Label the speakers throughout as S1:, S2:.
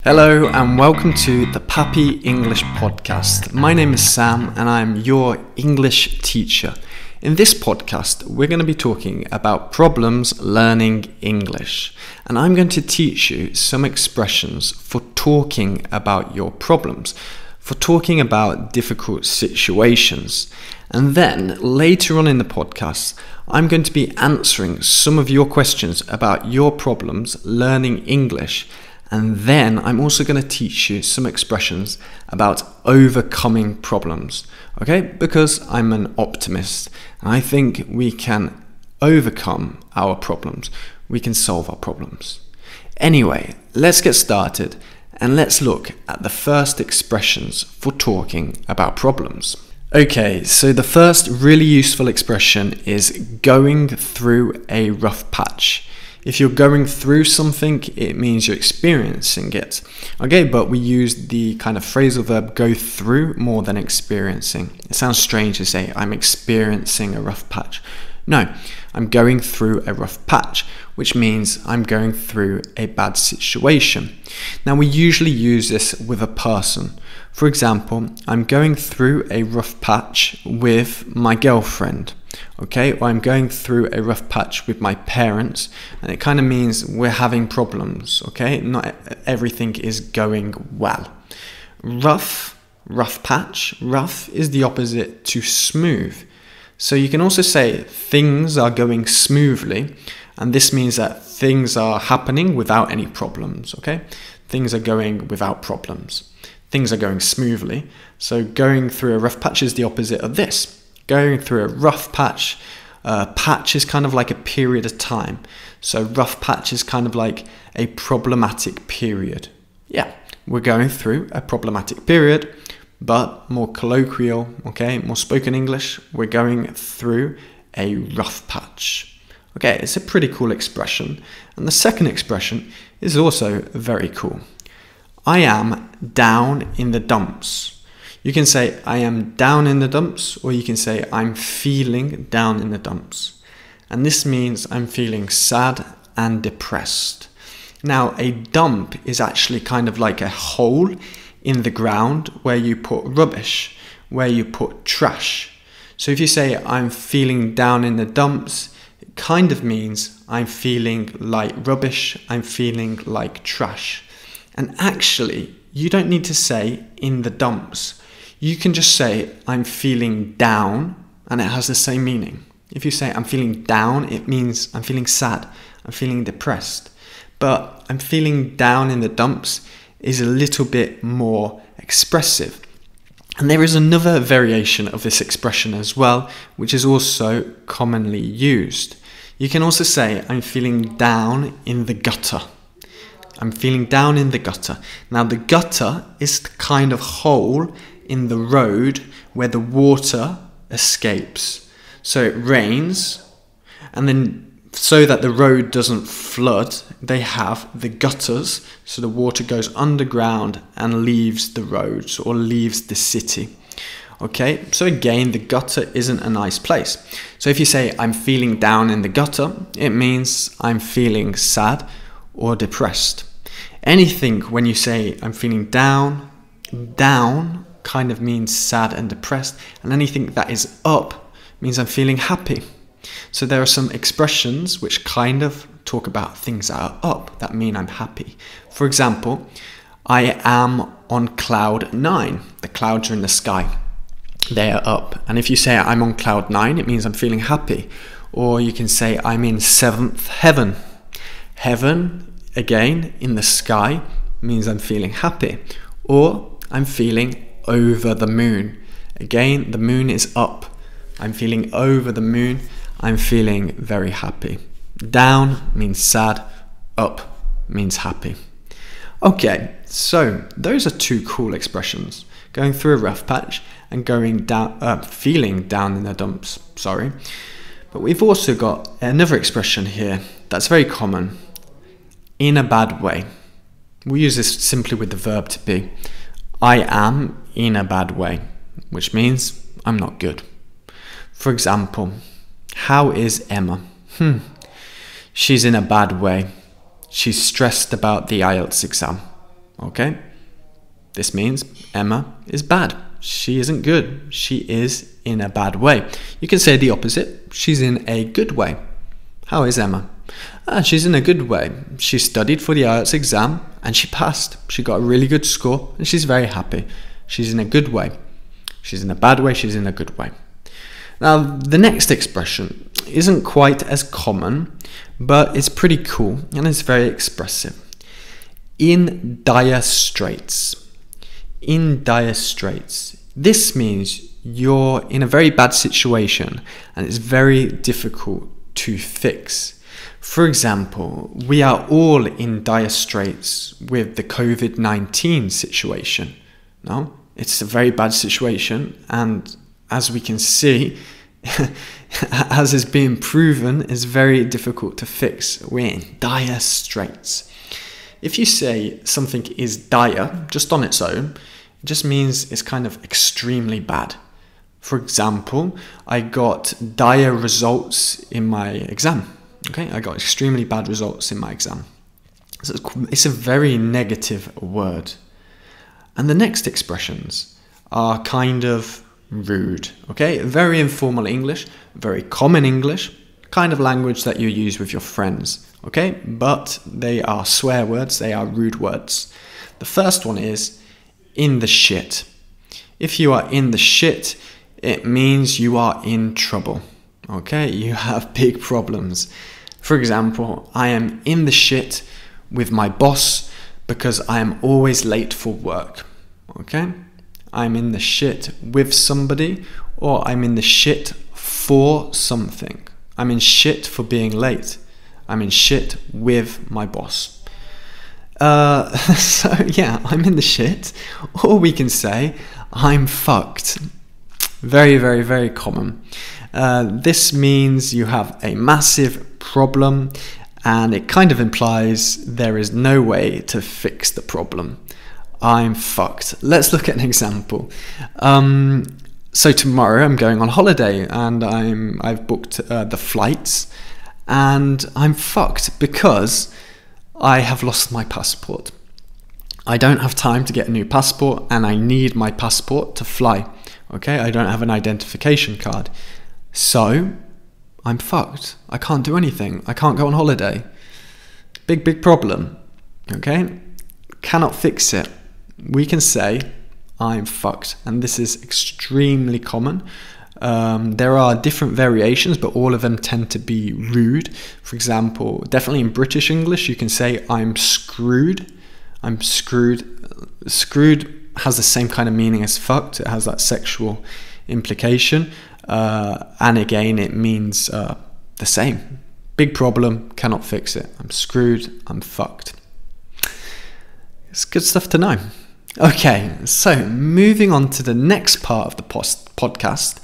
S1: Hello and welcome to the PAPI English Podcast. My name is Sam and I'm your English teacher. In this podcast, we're going to be talking about problems learning English. And I'm going to teach you some expressions for talking about your problems, for talking about difficult situations. And then later on in the podcast, I'm going to be answering some of your questions about your problems learning English. And then I'm also going to teach you some expressions about overcoming problems, okay? Because I'm an optimist and I think we can overcome our problems. We can solve our problems. Anyway, let's get started and let's look at the first expressions for talking about problems. Okay, so the first really useful expression is going through a rough patch. If you're going through something, it means you're experiencing it. Okay, but we use the kind of phrasal verb go through more than experiencing. It sounds strange to say I'm experiencing a rough patch. No, I'm going through a rough patch, which means I'm going through a bad situation. Now, we usually use this with a person. For example, I'm going through a rough patch with my girlfriend. Okay, or I'm going through a rough patch with my parents, and it kind of means we're having problems, okay? Not everything is going well. Rough patch, rough is the opposite to smooth. So you can also say things are going smoothly, and this means that things are happening without any problems, okay? Things are going without problems. Things are going smoothly. So going through a rough patch is the opposite of this. Going through a rough patch. Patch is kind of like a period of time. So rough patch is kind of like a problematic period. Yeah, we're going through a problematic period, but more colloquial, okay, more spoken English, we're going through a rough patch. Okay, it's a pretty cool expression. And the second expression is also very cool. I am down in the dumps. You can say I am down in the dumps, or you can say I'm feeling down in the dumps. And this means I'm feeling sad and depressed. Now, a dump is actually kind of like a hole in the ground where you put rubbish, where you put trash. So if you say I'm feeling down in the dumps, it kind of means I'm feeling like rubbish, I'm feeling like trash. And actually, you don't need to say in the dumps. You can just say, I'm feeling down, and it has the same meaning. If you say, I'm feeling down, it means I'm feeling sad, I'm feeling depressed. But I'm feeling down in the dumps is a little bit more expressive. And there is another variation of this expression as well, which is also commonly used. You can also say, I'm feeling down in the gutter. I'm feeling down in the gutter. Now, the gutter is the kind of hole in the road where the water escapes. So it rains, and then so that the road doesn't flood, they have the gutters, so the water goes underground and leaves the roads or leaves the city. Okay, so again, the gutter isn't a nice place. So if you say I'm feeling down in the gutter, it means I'm feeling sad or depressed. Anything when you say I'm feeling down kind of means sad and depressed, and anything that is up means I'm feeling happy. So there are some expressions which kind of talk about things that are up, that mean I'm happy. For example, I am on cloud 9. The clouds are in the sky. They are up. And if you say I'm on cloud 9, it means I'm feeling happy. Or you can say I'm in 7th heaven. Heaven, again, in the sky, means I'm feeling happy. Or I'm feeling over the moon. Again, the moon is up. I'm feeling over the moon. I'm feeling very happy. Down means sad. Up means happy. Okay, so those are two cool expressions. Going through a rough patch and going down, feeling down in the dumps. Sorry. But we've also got another expression here that's very common. In a bad way. We use this simply with the verb to be. I am in a bad way, which means I'm not good. For example, how is Emma? She's in a bad way. She's stressed about the IELTS exam. Okay? This means Emma is bad. She isn't good. She is in a bad way. You can say the opposite. She's in a good way. How is Emma? She's in a good way. She studied for the IELTS exam and she passed. She got a really good score and she's very happy. She's in a good way. She's in a bad way. She's in a good way. Now, the next expression isn't quite as common, but it's pretty cool and it's very expressive. In dire straits. In dire straits. This means you're in a very bad situation and it's very difficult to fix. For example, we are all in dire straits with the COVID-19 situation. No, it's a very bad situation, and as we can see, as is being proven, is very difficult to fix. We're in dire straits. If you say something is dire just on its own, it just means it's kind of extremely bad. For example, I got dire results in my exam. Okay, I got extremely bad results in my exam. So it's a very negative word. And the next expressions are kind of rude. Okay, very informal English, very common English, kind of language that you use with your friends. Okay, but they are swear words, they are rude words. The first one is in the shit. If you are in the shit, it means you are in trouble. Okay, you have big problems. For example, I am in the shit with my boss because I am always late for work. Okay, I'm in the shit with somebody, or I'm in the shit for something. I'm in shit for being late. I'm in shit with my boss. So yeah, I'm in the shit, or we can say I'm fucked. Very, very, very common. This means you have a massive problem and it kind of implies there is no way to fix the problem. I'm fucked. Let's look at an example. So tomorrow I'm going on holiday and I've booked the flights, and I'm fucked because I have lost my passport. I don't have time to get a new passport and I need my passport to fly. Okay, I don't have an identification card. So I'm fucked. I can't do anything. I can't go on holiday. Big, big problem. Okay, cannot fix it. We can say I'm fucked, and this is extremely common. There are different variations, but all of them tend to be rude. For example, definitely in British English, you can say I'm screwed. I'm screwed. Screwed has the same kind of meaning as fucked. It has that sexual implication. And again, it means the same. Big problem, cannot fix it. I'm screwed, I'm fucked. It's good stuff to know. Okay, so moving on to the next part of the podcast,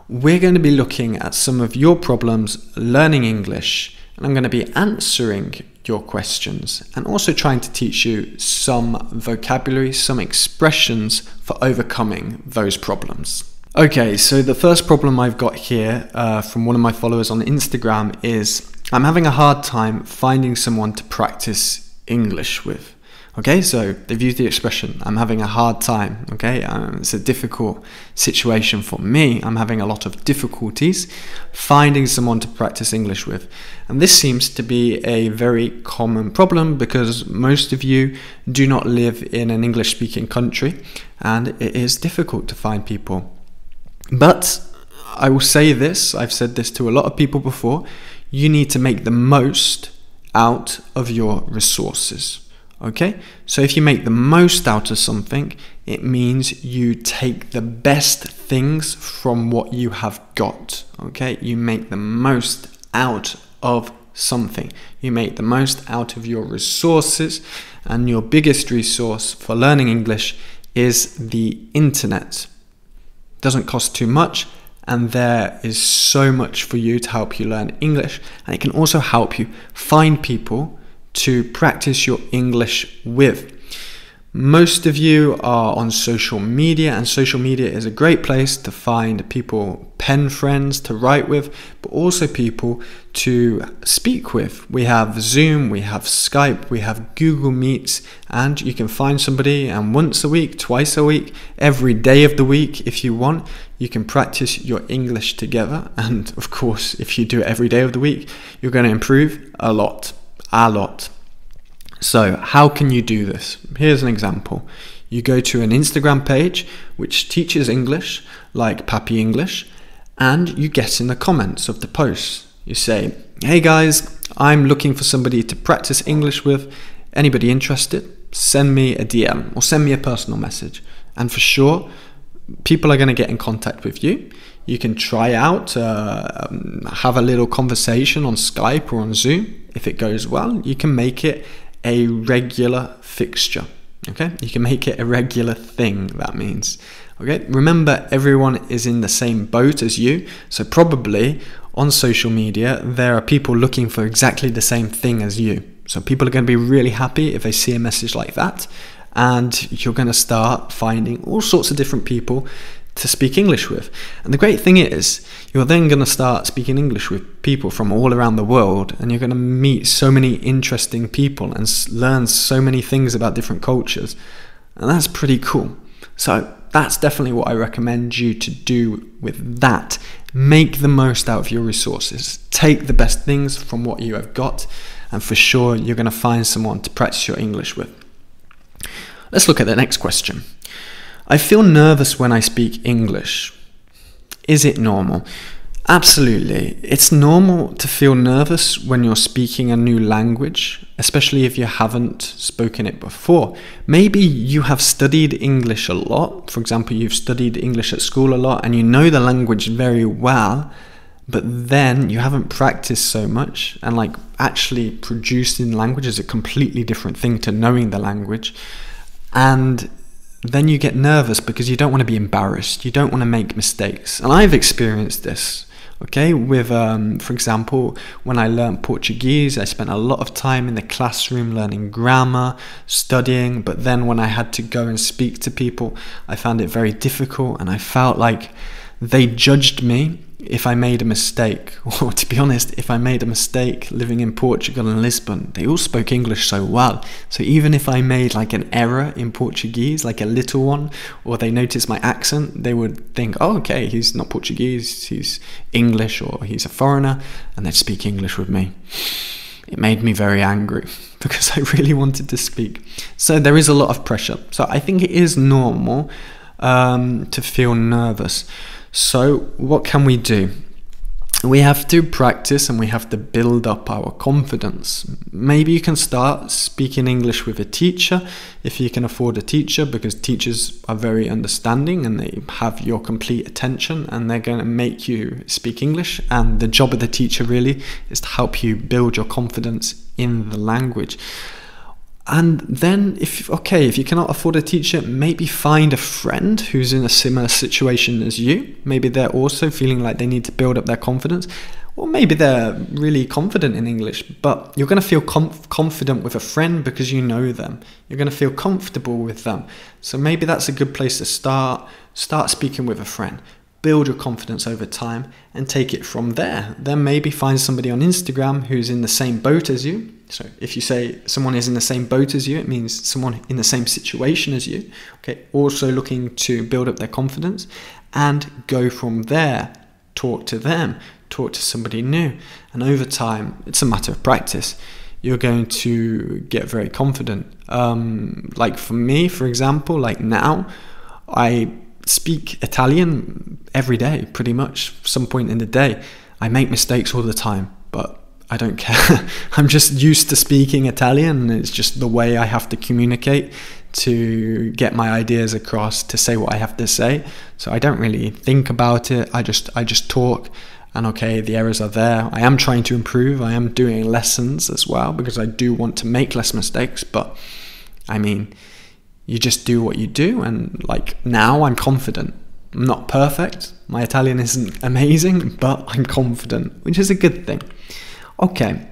S1: we're going to be looking at some of your problems learning English, and I'm going to be answering your questions and also trying to teach you some vocabulary, some expressions for overcoming those problems. Okay, so the first problem I've got here from one of my followers on Instagram is I'm having a hard time finding someone to practice English with. Okay, so they've used the expression, I'm having a hard time, okay? It's a difficult situation for me. I'm having a lot of difficulties finding someone to practice English with. And this seems to be a very common problem because most of you do not live in an English-speaking country, and it is difficult to find people. But I will say this, I've said this to a lot of people before, you need to make the most out of your resources. Okay, so if you make the most out of something, it means you take the best things from what you have got. Okay, you make the most out of something. You make the most out of your resources, and your biggest resource for learning English is the internet. Doesn't cost too much, and there is so much for you to help you learn English, and it can also help you find people to practice your English with. Most of you are on social media, and social media is a great place to find people, pen friends to write with, but also people to speak with. We have Zoom, we have Skype, we have Google Meets, and you can find somebody, and once a week, twice a week, every day of the week, if you want, you can practice your English together. And of course, if you do it every day of the week, you're going to improve a lot. So how can you do this? Here's an example. You go to an Instagram page which teaches English, like PAPI English, and you get in the comments of the posts. You say, hey guys, I'm looking for somebody to practice English with. Anybody interested? Send me a DM or send me a personal message. And for sure, people are going to get in contact with you. You can try out, have a little conversation on Skype or on Zoom. If it goes well, you can make it a regular fixture. Okay, you can make it a regular thing. That means, okay, remember, everyone is in the same boat as you. So probably on social media there are people looking for exactly the same thing as you. So people are going to be really happy if they see a message like that, and you're going to start finding all sorts of different people to speak English with. And the great thing is, you're then going to start speaking English with people from all around the world, and you're going to meet so many interesting people and learn so many things about different cultures, and that's pretty cool. So that's definitely what I recommend you to do with that. Make the most out of your resources. Take the best things from what you have got, and for sure you're going to find someone to practice your English with. Let's look at the next question. I feel nervous when I speak English. Is it normal? Absolutely. It's normal to feel nervous when you're speaking a new language, especially if you haven't spoken it before. Maybe you have studied English a lot. For example, you've studied English at school a lot and you know the language very well, but then you haven't practiced so much, and like actually producing language is a completely different thing to knowing the language. And then you get nervous because you don't want to be embarrassed. You don't want to make mistakes. And I've experienced this, okay, with, for example, when I learned Portuguese, I spent a lot of time in the classroom learning grammar, studying, but then when I had to go and speak to people, I found it very difficult, and I felt like they judged me if I made a mistake. Or to be honest, if I made a mistake living in Portugal and Lisbon, they all spoke English so well. So even if I made like an error in Portuguese, like a little one, or they noticed my accent, they would think, oh, okay, he's not Portuguese, he's English, or he's a foreigner, and they'd speak English with me. It made me very angry because I really wanted to speak. So there is a lot of pressure. So I think it is normal to feel nervous. So what can we do? We have to practice and we have to build up our confidence. Maybe you can start speaking English with a teacher if you can afford a teacher, because teachers are very understanding and they have your complete attention and they're going to make you speak English. And the job of the teacher really is to help you build your confidence in the language. And then if you cannot afford a teacher, maybe find a friend who's in a similar situation as you. Maybe they're also feeling like they need to build up their confidence. Or maybe they're really confident in English, but you're going to feel confident with a friend because you know them. You're going to feel comfortable with them. So maybe that's a good place to start. Start speaking with a friend. Build your confidence over time and take it from there. Then maybe find somebody on Instagram who's in the same boat as you. So if you say someone is in the same boat as you, it means someone in the same situation as you, okay, also looking to build up their confidence, and go from there. Talk to them, talk to somebody new, and over time, it's a matter of practice. You're going to get very confident. Like for me, for example, like now, I speak Italian every day, pretty much, some point in the day. I make mistakes all the time, but I don't care. I'm just used to speaking Italian, and it's just the way I have to communicate to get my ideas across, to say what I have to say. So I don't really think about it. I just talk, and okay, the errors are there. I am trying to improve. I am doing lessons as well because I do want to make less mistakes, but I mean, you just do what you do, and like now I'm confident. I'm not perfect. My Italian isn't amazing, but I'm confident, which is a good thing. Okay,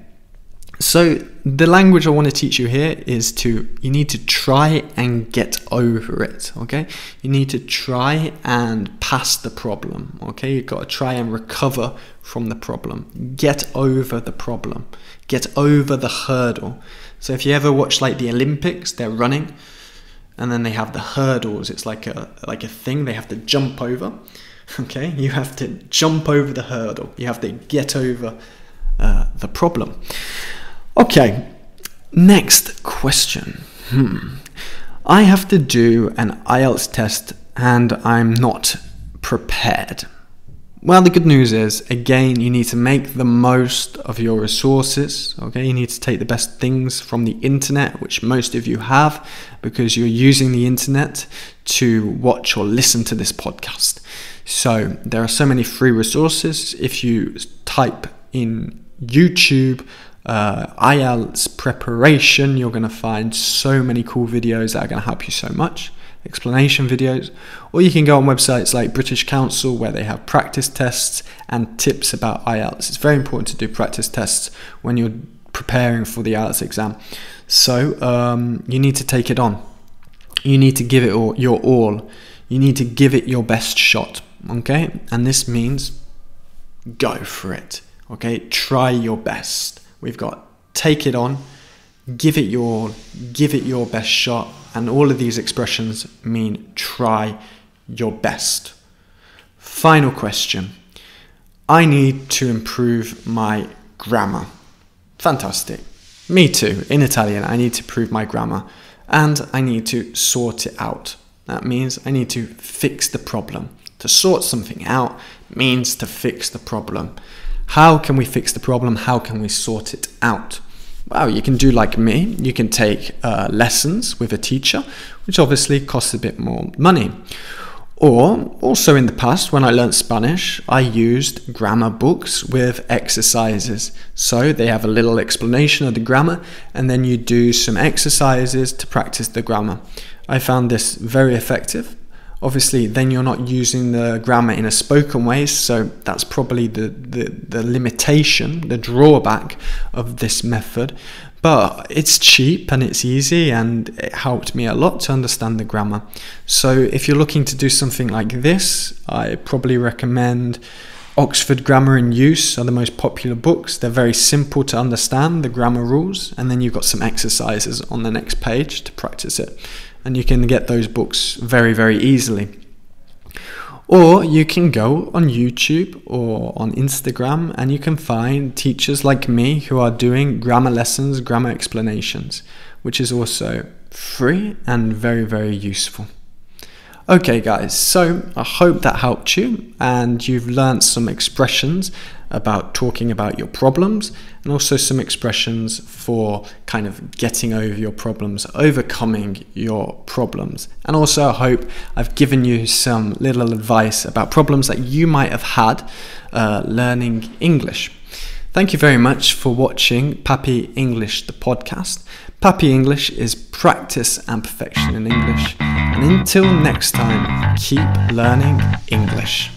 S1: So the language I want to teach you here is you need to try and get over it, okay? You need to try and pass the problem, okay? You've got to try and recover from the problem. Get over the problem. Get over the hurdle. So if you ever watch like the Olympics, they're running and then they have the hurdles. It's like a thing they have to jump over, okay? You have to jump over the hurdle. You have to get over the problem. Okay, next question. I have to do an IELTS test and I'm not prepared. Well, the good news is, again, you need to make the most of your resources, okay? You need to take the best things from the internet, which most of you have, because you're using the internet to watch or listen to this podcast. So there are so many free resources. If you type in YouTube, IELTS preparation, you're going to find so many cool videos that are going to help you so much, explanation videos, or you can go on websites like British Council where they have practice tests and tips about IELTS. It's very important to do practice tests when you're preparing for the IELTS exam. So you need to take it on. You need to give it your all. You need to give it your best shot, okay? And this means go for it, okay? Try your best. We've got take it on, give it your best shot, and all of these expressions mean try your best. Final question. I need to improve my grammar. Fantastic. Me too. In Italian, I need to improve my grammar and I need to sort it out. That means I need to fix the problem. To sort something out means to fix the problem. How can we fix the problem? How can we sort it out? Well, you can do like me. You can take lessons with a teacher, which obviously costs a bit more money. Or also in the past, when I learned Spanish, I used grammar books with exercises. So they have a little explanation of the grammar, and then you do some exercises to practice the grammar. I found this very effective. Obviously, then you're not using the grammar in a spoken way, so that's probably the limitation, the drawback of this method. But it's cheap and it's easy, and it helped me a lot to understand the grammar. So if you're looking to do something like this, I probably recommend Oxford Grammar and Use are the most popular books. They're very simple to understand, the grammar rules, and then you've got some exercises on the next page to practice it. And you can get those books very, very easily. Or you can go on YouTube or on Instagram and you can find teachers like me who are doing grammar lessons, grammar explanations, which is also free and very, very useful. Okay guys, so I hope that helped you and you've learned some expressions about talking about your problems and also some expressions for kind of getting over your problems, overcoming your problems. And also I hope I've given you some little advice about problems that you might have had learning English. Thank you very much for watching PAPI English, the podcast. PAPI English is practice and perfection in English. And until next time, keep learning English.